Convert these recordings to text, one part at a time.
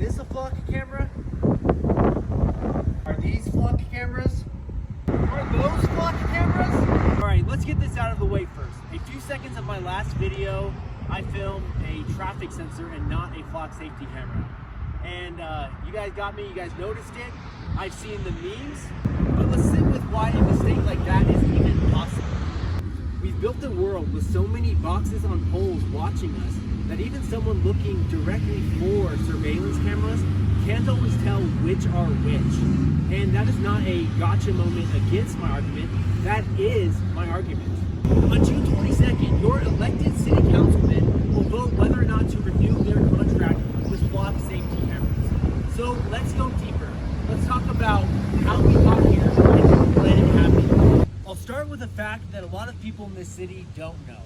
this a flock camera? Are these flock cameras? Are those flock cameras? Alright, let's get this out of the way first. A few seconds of my last video, I filmed a traffic sensor and not a flock safety camera. And you guys got me, you guys noticed it. I've seen the memes, but let's sit with why a mistake like that is even possible. We've built a world with so many boxes on poles watching us that even someone looking directly for surveillance cameras can't always tell which are which. And that is not a gotcha moment against my argument, that is my argument. On June 22nd, your elected city councilmen will vote whether or not to renew their contract with flock safety cameras. So let's go deeper. Let's talk about how we got here and let it happen. I'll start with a fact that a lot of people in this city don't know.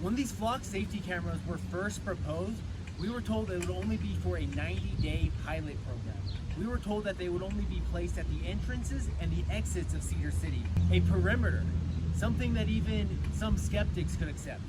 When these flock safety cameras were first proposed, we were told it would only be for a 90-day pilot program. We were told that they would only be placed at the entrances and the exits of Cedar City, a perimeter, something that even some skeptics could accept.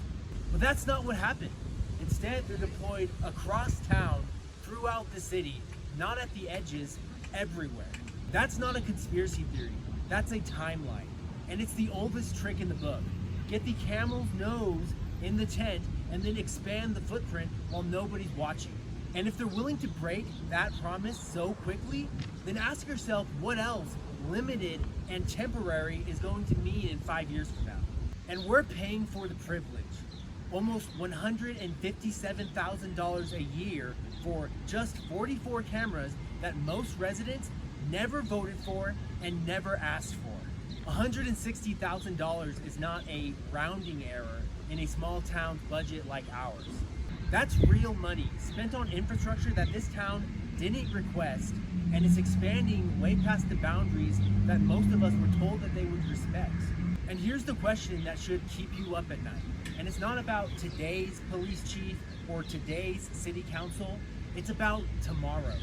But that's not what happened. Instead, they're deployed across town, throughout the city, not at the edges, everywhere. That's not a conspiracy theory, that's a timeline. And it's the oldest trick in the book. Get the camel's nose in the tent and then expand the footprint while nobody's watching. And if they're willing to break that promise so quickly, then ask yourself what else limited and temporary is going to mean in 5 years from now. And we're paying for the privilege. Almost $157,000 a year for just 44 cameras that most residents never voted for and never asked for. $160,000 is not a rounding error in a small town's budget like ours. That's real money spent on infrastructure that this town didn't request, and it's expanding way past the boundaries that most of us were told that they would respect. And here's the question that should keep you up at night. And it's not about today's police chief or today's city council, it's about tomorrow's.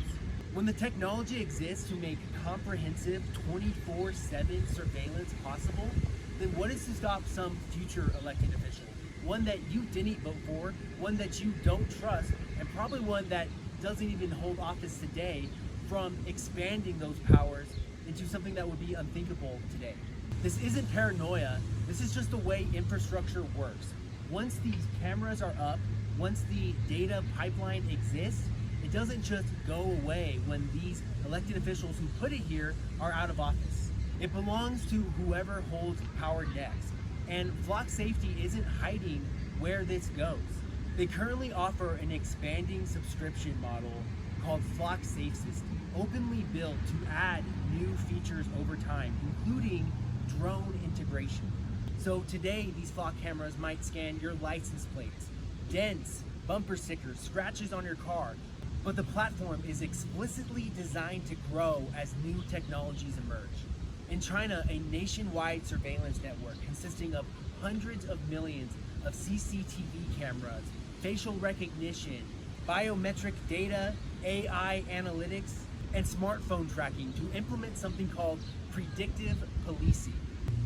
When the technology exists to make comprehensive 24/7 surveillance possible, then what is to stop some future elected official? One that you didn't vote for, one that you don't trust, and probably one that doesn't even hold office today, from expanding those powers into something that would be unthinkable today. This isn't paranoia, this is just the way infrastructure works. Once these cameras are up, once the data pipeline exists, it doesn't just go away when these elected officials who put it here are out of office. It belongs to whoever holds power next. And flock safety isn't hiding where this goes. They currently offer an expanding subscription model called Flock Safe System, openly built to add new features over time, including drone integration. So today, these flock cameras might scan your license plates, dents, bumper stickers, scratches on your car, but the platform is explicitly designed to grow as new technologies emerge. In China, a nationwide surveillance network consisting of hundreds of millions of CCTV cameras, facial recognition, biometric data, AI analytics, and smartphone tracking to implement something called predictive policing,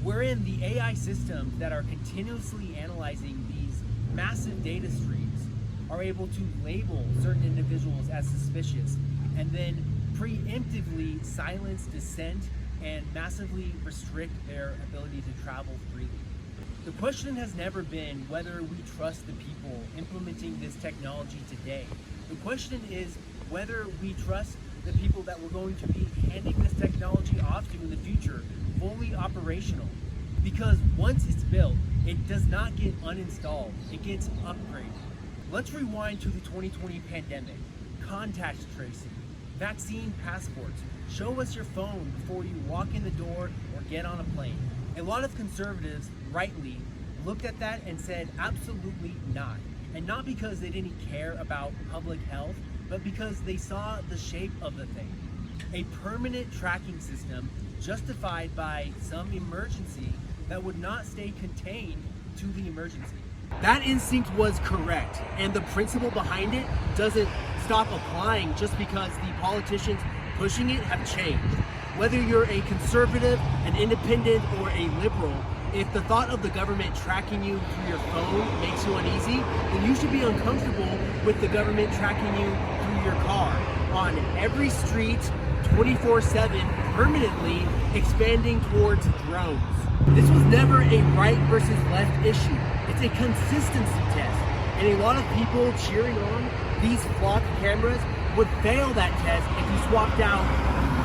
wherein the AI systems that are continuously analyzing these massive data streams are able to label certain individuals as suspicious and then preemptively silence dissent and massively restrict their ability to travel freely. The question has never been whether we trust the people implementing this technology today. The question is whether we trust the people that we're going to be handing this technology off to in the future fully operational. Because once it's built, it does not get uninstalled, it gets upgraded. Let's rewind to the 2020 pandemic, contact tracing, vaccine passports. Show us your phone before you walk in the door or get on a plane. A lot of conservatives, rightly, looked at that and said absolutely not. And not because they didn't care about public health, but because they saw the shape of the thing. A permanent tracking system justified by some emergency that would not stay contained to the emergency. That instinct was correct, and the principle behind it doesn't stop applying just because the politicians pushing it have changed. Whether you're a conservative, an independent, or a liberal, if the thought of the government tracking you through your phone makes you uneasy, then you should be uncomfortable with the government tracking you through your car on every street 24/7, permanently expanding towards drones. This was never a right versus left issue. It's a consistency test. And a lot of people cheering on these flock cameras would fail that test if you swapped out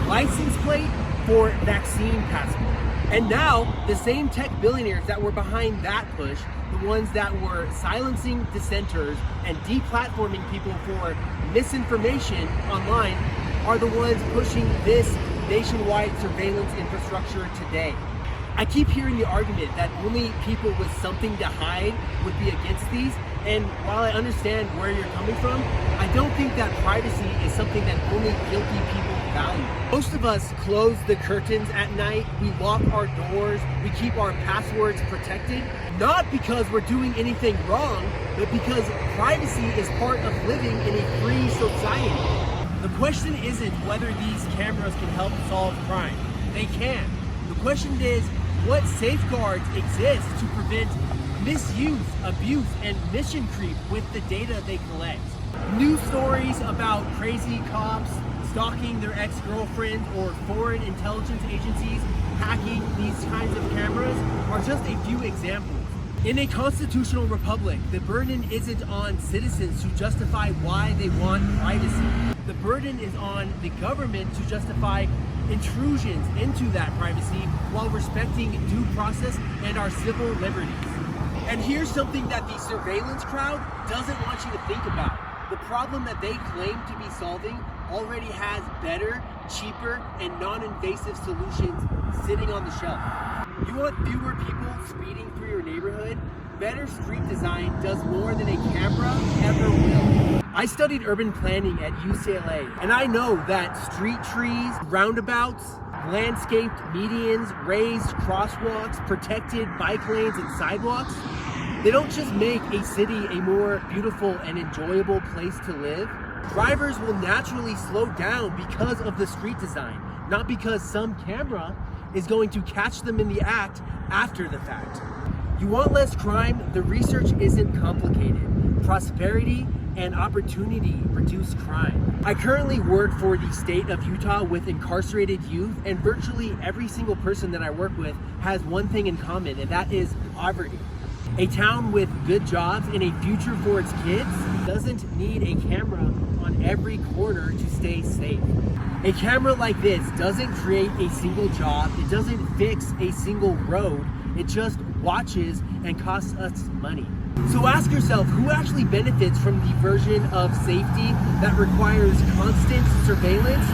license plate for vaccine passport. And now, the same tech billionaires that were behind that push, the ones that were silencing dissenters and deplatforming people for misinformation online, are the ones pushing this nationwide surveillance infrastructure today. I keep hearing the argument that only people with something to hide would be against these, and while I understand where you're coming from, I don't think that privacy is something that only guilty people value. Most of us close the curtains at night, we lock our doors, we keep our passwords protected, not because we're doing anything wrong, but because privacy is part of living in a free society. The question isn't whether these cameras can help solve crime. They can. The question is, what safeguards exist to prevent misuse, abuse, and mission creep with the data they collect? News stories about crazy cops stalking their ex-girlfriends or foreign intelligence agencies hacking these kinds of cameras are just a few examples. In a constitutional republic, the burden isn't on citizens to justify why they want privacy. The burden is on the government to justify intrusions into that privacy while respecting due process and our civil liberties. And here's something that the surveillance crowd doesn't want you to think about. The problem that they claim to be solving already has better, cheaper, and non-invasive solutions sitting on the shelf. You want fewer people speeding through your neighborhood? Better street design does more than a camera ever will. I studied urban planning at UCLA, and I know that street trees, roundabouts, landscaped medians, raised crosswalks, protected bike lanes, and sidewalks, they don't just make a city a more beautiful and enjoyable place to live. Drivers will naturally slow down because of the street design, not because some camera is going to catch them in the act after the fact. You want less crime? The research isn't complicated. Prosperity and opportunity reduce crime. I currently work for the state of Utah with incarcerated youth, and virtually every single person that I work with has one thing in common, and that is poverty. A town with good jobs and a future for its kids doesn't need a camera on every corner to stay safe. A camera like this doesn't create a single job, it doesn't fix a single road, it just watches and costs us money. So ask yourself, who actually benefits from the version of safety that requires constant surveillance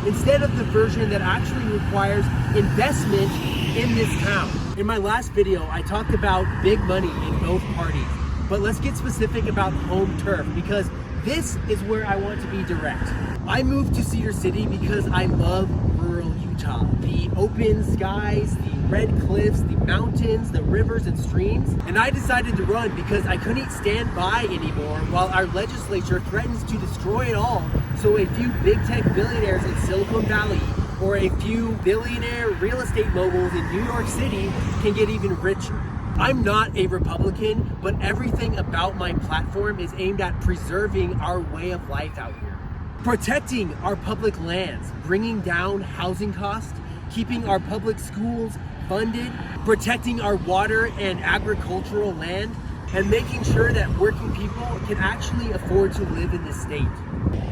instead of the version that actually requires investment in this town? In my last video, I talked about big money in both parties, but let's get specific about home turf, because this is where I want to be direct. I moved to Cedar City because I love rural Utah. The open skies, the red cliffs, the mountains, the rivers and streams. And I decided to run because I couldn't stand by anymore while our legislature threatens to destroy it all so a few big tech billionaires in Silicon Valley or a few billionaire real estate moguls in New York City can get even richer. I'm not a Republican, but everything about my platform is aimed at preserving our way of life out here. Protecting our public lands, bringing down housing costs, keeping our public schools funded, protecting our water and agricultural land, and making sure that working people can actually afford to live in this state.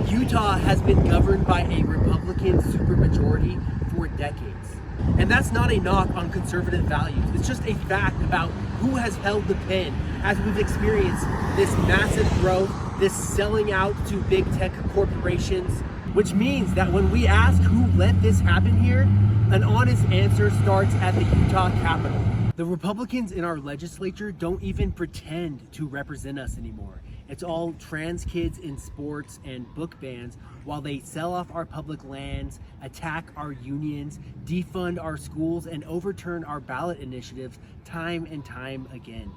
Utah has been governed by a Republican supermajority for decades. And that's not a knock on conservative values. It's just a fact about who has held the pen as we've experienced this massive growth, this selling out to big tech corporations, which means that when we ask who let this happen here, an honest answer starts at the Utah Capitol. The Republicans in our legislature don't even pretend to represent us anymore. It's all trans kids in sports and book bans while they sell off our public lands, attack our unions, defund our schools, and overturn our ballot initiatives time and time again.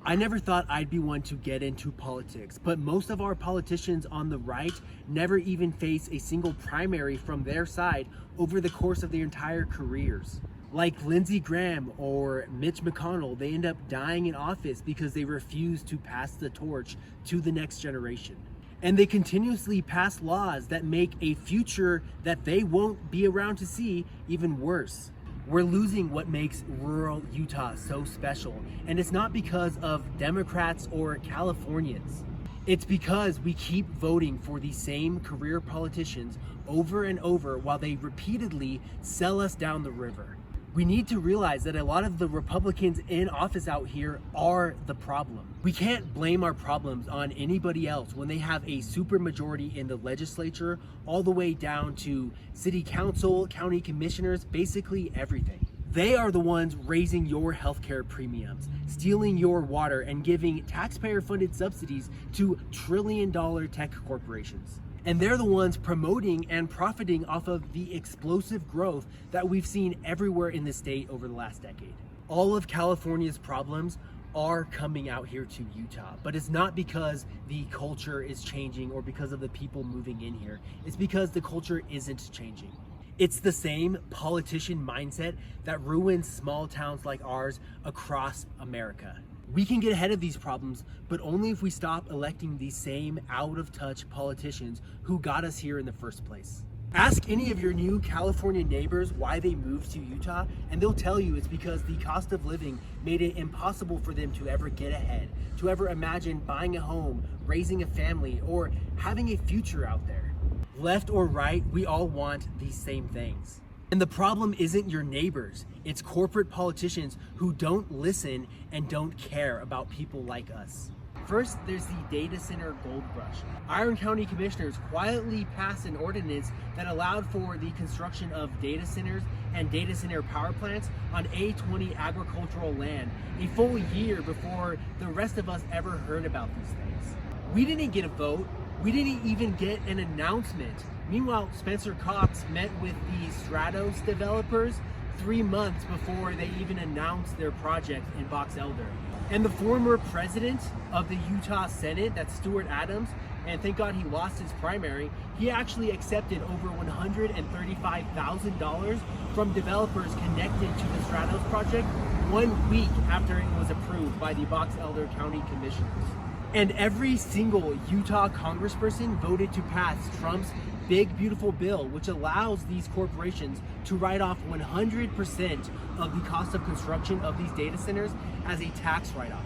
I never thought I'd be one to get into politics, but most of our politicians on the right never even face a single primary from their side over the course of their entire careers. Like Lindsey Graham or Mitch McConnell, they end up dying in office because they refuse to pass the torch to the next generation. And they continuously pass laws that make a future that they won't be around to see even worse. We're losing what makes rural Utah so special, and it's not because of Democrats or Californians. It's because we keep voting for the same career politicians over and over while they repeatedly sell us down the river. We need to realize that a lot of the Republicans in office out here are the problem. We can't blame our problems on anybody else when they have a supermajority in the legislature, all the way down to city council, county commissioners, basically everything. They are the ones raising your healthcare premiums, stealing your water, and giving taxpayer-funded subsidies to trillion-dollar tech corporations. And they're the ones promoting and profiting off of the explosive growth that we've seen everywhere in the state over the last decade. All of California's problems are coming out here to Utah, but it's not because the culture is changing or because of the people moving in here. It's because the culture isn't changing. It's the same politician mindset that ruins small towns like ours across America. We can get ahead of these problems, but only if we stop electing these same out-of-touch politicians who got us here in the first place. Ask any of your new California neighbors why they moved to Utah, and they'll tell you it's because the cost of living made it impossible for them to ever get ahead, to ever imagine buying a home, raising a family, or having a future out there. Left or right, we all want these same things. And the problem isn't your neighbors, it's corporate politicians who don't listen and don't care about people like us. First, there's the data center gold rush. Iron County commissioners quietly passed an ordinance that allowed for the construction of data centers and data center power plants on A20 agricultural land a full year before the rest of us ever heard about these things. We didn't get a vote. We didn't even get an announcement. Meanwhile, Spencer Cox met with the Stratos developers 3 months before they even announced their project in Box Elder. And the former president of the Utah Senate, that's Stuart Adams, and thank God he lost his primary, he actually accepted over $135,000 from developers connected to the Stratos project 1 week after it was approved by the Box Elder County Commissioners. And every single Utah congressperson voted to pass Trump's big beautiful bill, which allows these corporations to write off 100% of the cost of construction of these data centers as a tax write-off.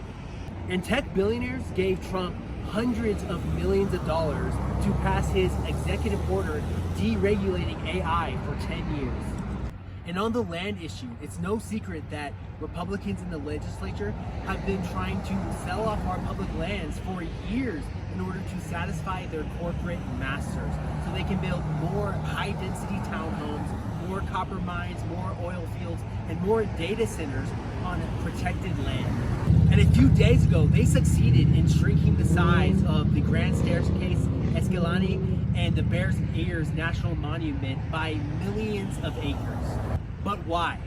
And tech billionaires gave Trump hundreds of millions of dollars to pass his executive order deregulating AI for 10 years. And on the land issue, it's no secret that Republicans in the legislature have been trying to sell off our public lands for years in order to satisfy their corporate masters, so they can build more high-density townhomes, more copper mines, more oil fields, and more data centers on protected land. And a few days ago, they succeeded in shrinking the size of the Grand Staircase Escalante and the Bears Ears National Monument by millions of acres. But why?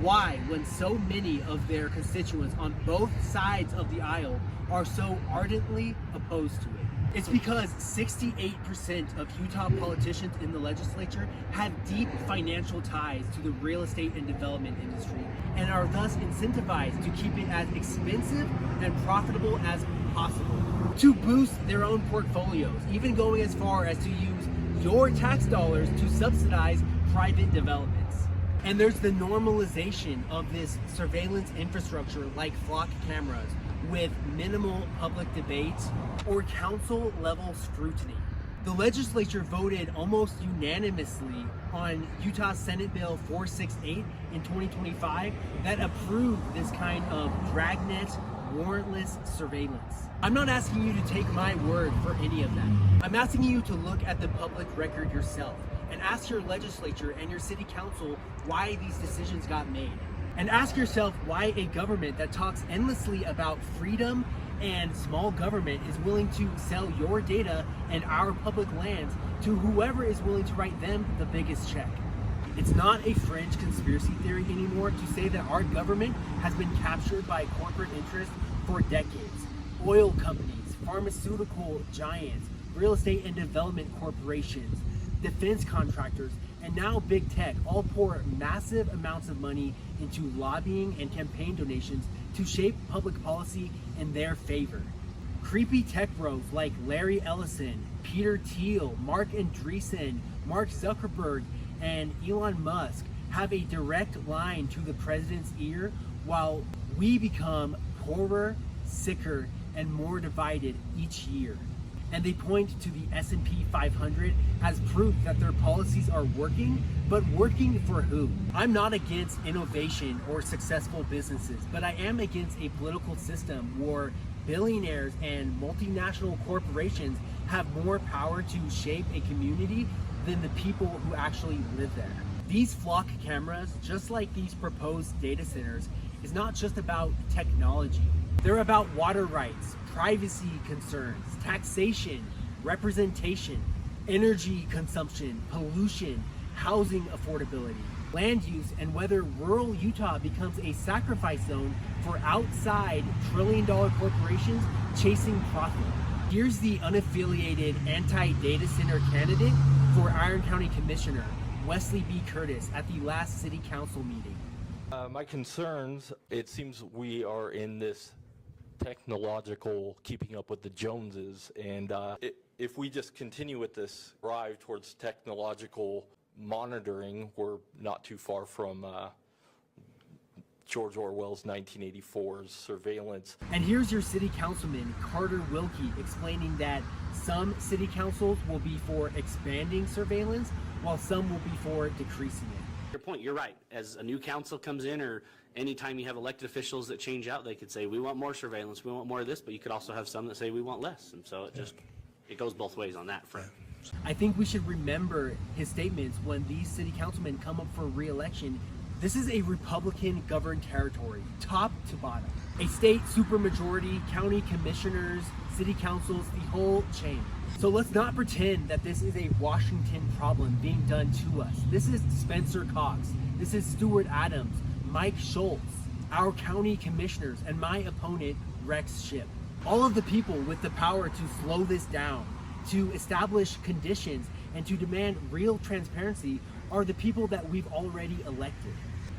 Why, when so many of their constituents on both sides of the aisle are so ardently opposed to it? It's because 68% of Utah politicians in the legislature have deep financial ties to the real estate and development industry and are thus incentivized to keep it as expensive and profitable as possible, to boost their own portfolios, even going as far as to use your tax dollars to subsidize private developments. And there's the normalization of this surveillance infrastructure like flock cameras with minimal public debate or council level scrutiny. The legislature voted almost unanimously on Utah Senate Bill 468 in 2025 that approved this kind of dragnet, warrantless surveillance. I'm not asking you to take my word for any of that. I'm asking you to look at the public record yourself and ask your legislature and your city council why these decisions got made. And ask yourself why a government that talks endlessly about freedom and small government is willing to sell your data and our public lands to whoever is willing to write them the biggest check. It's not a fringe conspiracy theory anymore to say that our government has been captured by corporate interests for decades. Oil companies, pharmaceutical giants, real estate and development corporations, defense contractors, and now big tech all pour massive amounts of money into lobbying and campaign donations to shape public policy in their favor. Creepy tech bros like Larry Ellison, Peter Thiel, Mark Andreessen, Mark Zuckerberg, and Elon Musk have a direct line to the president's ear, while we become poorer, sicker, and more divided each year. And they point to the S&P 500 as proof that their policies are working, but working for who? I'm not against innovation or successful businesses, but I am against a political system where billionaires and multinational corporations have more power to shape a community than the people who actually live there. These flock cameras, just like these proposed data centers, is not just about technology. They're about water rights, privacy concerns, taxation, representation, energy consumption, pollution, housing affordability, land use, and whether rural Utah becomes a sacrifice zone for outside trillion-dollar corporations chasing profit. Here's the unaffiliated anti-data center candidate for Iron County Commissioner, Wesley B. Curtis, at the last City Council meeting. My concerns, it seems we are in this technological keeping up with the Joneses, and if we just continue with this drive towards technological monitoring, we're not too far from George Orwell's 1984's surveillance. And here's your city councilman, Carter Wilkie, explaining that some city councils will be for expanding surveillance, while some will be for decreasing it. Your point, you're right. As a new council comes in, or anytime you have elected officials that change out, they could say, we want more surveillance, we want more of this, but you could also have some that say we want less. And so it goes both ways on that front. I think we should remember his statements when these city councilmen come up for re-election. This is a Republican governed territory, top to bottom. A state supermajority, county commissioners, city councils, the whole chain. So let's not pretend that this is a Washington problem being done to us. This is Spencer Cox. This is Stuart Adams, Mike Schultz, our county commissioners, and my opponent, Rex Shipp. All of the people with the power to slow this down, to establish conditions, and to demand real transparency are the people that we've already elected.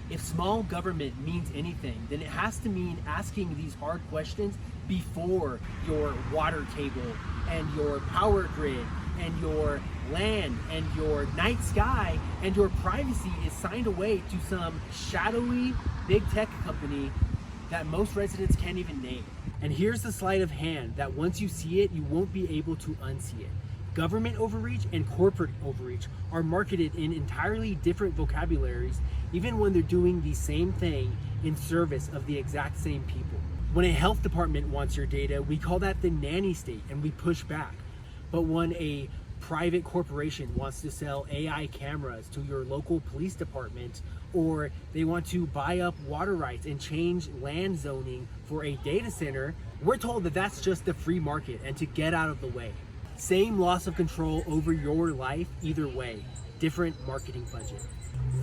If small government means anything, then it has to mean asking these hard questions before your water table and your power grid and your land and your night sky and your privacy is signed away to some shadowy big tech company that most residents can't even name. And here's the sleight of hand that once you see it, you won't be able to unsee it. Government overreach and corporate overreach are marketed in entirely different vocabularies, even when they're doing the same thing in service of the exact same people. When a health department wants your data, we call that the nanny state and we push back. But when a private corporation wants to sell AI cameras to your local police department, or they want to buy up water rights and change land zoning for a data center, we're told that that's just the free market and to get out of the way. Same loss of control over your life either way, different marketing budget.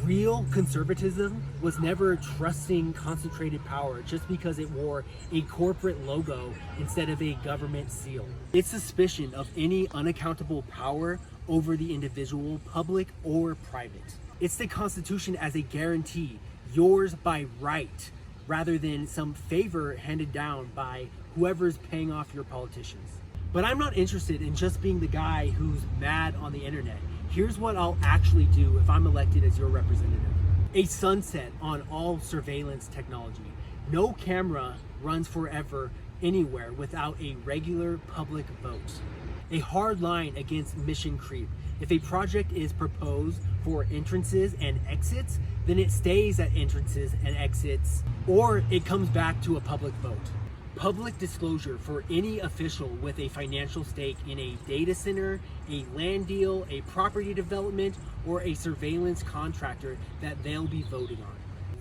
Real conservatism was never trusting concentrated power just because it wore a corporate logo instead of a government seal. It's suspicion of any unaccountable power over the individual, public or private. It's the Constitution as a guarantee, yours by right, rather than some favor handed down by whoever's paying off your politicians. But I'm not interested in just being the guy who's mad on the internet. Here's what I'll actually do if I'm elected as your representative. A sunset on all surveillance technology. No camera runs forever anywhere without a regular public vote. A hard line against mission creep. If a project is proposed for entrances and exits, then it stays at entrances and exits, or it comes back to a public vote. Public disclosure for any official with a financial stake in a data center, a land deal, a property development, or a surveillance contractor that they'll be voting on.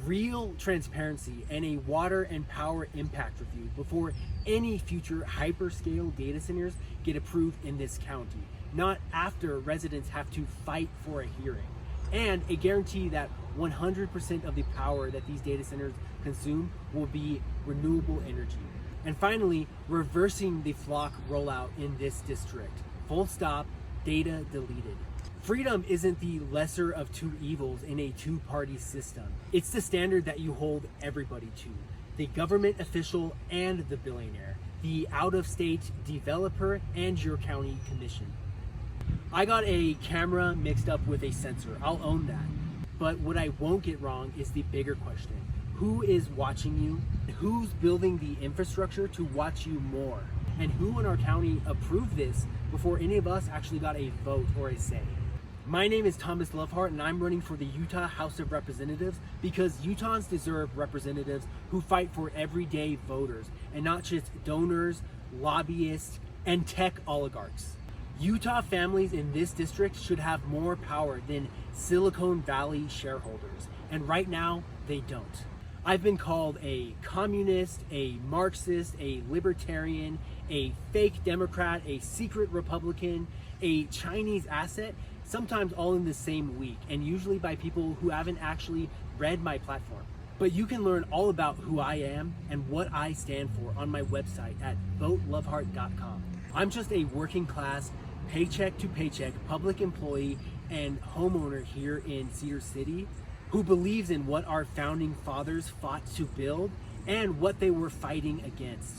Real transparency and a water and power impact review before any future hyperscale data centers get approved in this county, not after residents have to fight for a hearing. And a guarantee that 100% of the power that these data centers consume will be renewable energy. And finally, reversing the flock rollout in this district. Full stop, data deleted. Freedom isn't the lesser of two evils in a two-party system. It's the standard that you hold everybody to, the government official and the billionaire. the out-of-state developer, and your county commission. I got a camera mixed up with a sensor, I'll own that. But what I won't get wrong is the bigger question. Who is watching you? Who's building the infrastructure to watch you more? And who in our county approved this before any of us actually got a vote or a say? My name is Thomas Loveheart, and I'm running for the Utah House of Representatives because Utahns deserve representatives who fight for everyday voters and not just donors, lobbyists, and tech oligarchs. Utah families in this district should have more power than Silicon Valley shareholders, and right now they don't. I've been called a communist, a Marxist, a libertarian, a fake Democrat, a secret Republican, a Chinese asset, sometimes all in the same week, and usually by people who haven't actually read my platform. But you can learn all about who I am and what I stand for on my website at voteloveheart.com. I'm just a working class, paycheck to paycheck public employee and homeowner here in Cedar City who believes in what our founding fathers fought to build and what they were fighting against.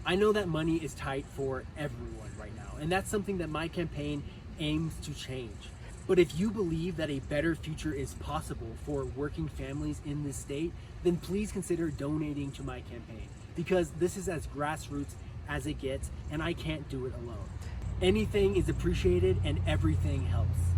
I know that money is tight for everyone right now, and that's something that my campaign aims to change. But if you believe that a better future is possible for working families in this state, then please consider donating to my campaign, because this is as grassroots as it gets, and I can't do it alone. Anything is appreciated and everything helps.